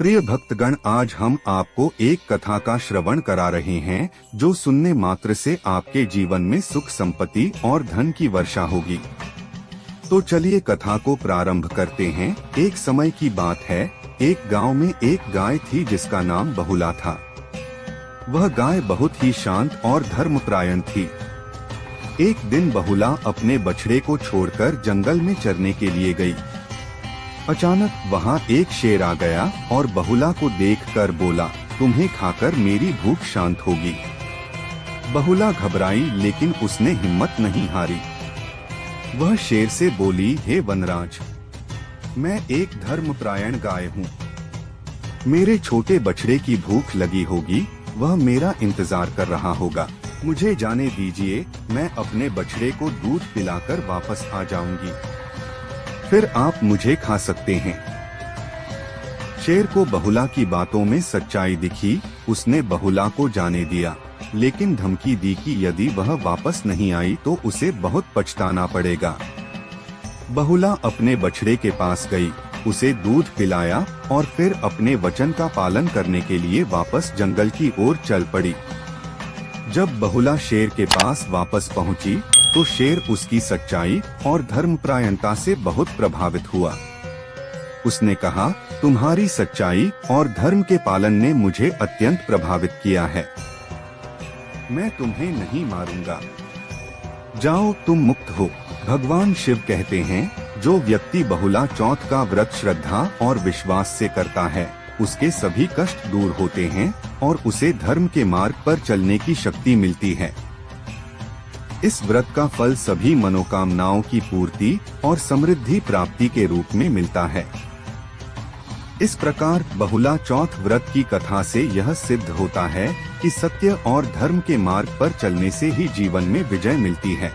प्रिय भक्तगण, आज हम आपको एक कथा का श्रवण करा रहे हैं जो सुनने मात्र से आपके जीवन में सुख, संपत्ति और धन की वर्षा होगी। तो चलिए कथा को प्रारंभ करते हैं। एक समय की बात है, एक गांव में एक गाय थी जिसका नाम बहुला था। वह गाय बहुत ही शांत और धर्मपरायण थी। एक दिन बहुला अपने बछड़े को छोड़कर जंगल में चरने के लिए गई। अचानक वहां एक शेर आ गया और बहुला को देखकर बोला, तुम्हें खाकर मेरी भूख शांत होगी। बहुला घबराई, लेकिन उसने हिम्मत नहीं हारी। वह शेर से बोली, हे वनराज, मैं एक धर्मपरायण गाय हूँ। मेरे छोटे बछड़े की भूख लगी होगी, वह मेरा इंतजार कर रहा होगा। मुझे जाने दीजिए, मैं अपने बछड़े को दूध पिलाकर वापस आ जाऊंगी, फिर आप मुझे खा सकते हैं। शेर को बहुला की बातों में सच्चाई दिखी। उसने बहुला को जाने दिया, लेकिन धमकी दी कि यदि वह वापस नहीं आई तो उसे बहुत पछताना पड़ेगा। बहुला अपने बछड़े के पास गई, उसे दूध पिलाया और फिर अपने वचन का पालन करने के लिए वापस जंगल की ओर चल पड़ी। जब बहुला शेर के पास वापस पहुंची तो शेर उसकी सच्चाई और धर्मपरायणता से बहुत प्रभावित हुआ। उसने कहा, तुम्हारी सच्चाई और धर्म के पालन ने मुझे अत्यंत प्रभावित किया है। मैं तुम्हें नहीं मारूंगा, जाओ, तुम मुक्त हो। भगवान शिव कहते हैं, जो व्यक्ति बहुला चौथ का व्रत श्रद्धा और विश्वास से करता है, उसके सभी कष्ट दूर होते हैं और उसे धर्म के मार्ग पर चलने की शक्ति मिलती है। इस व्रत का फल सभी मनोकामनाओं की पूर्ति और समृद्धि प्राप्ति के रूप में मिलता है। इस प्रकार बहुला चौथ व्रत की कथा से यह सिद्ध होता है कि सत्य और धर्म के मार्ग पर चलने से ही जीवन में विजय मिलती है।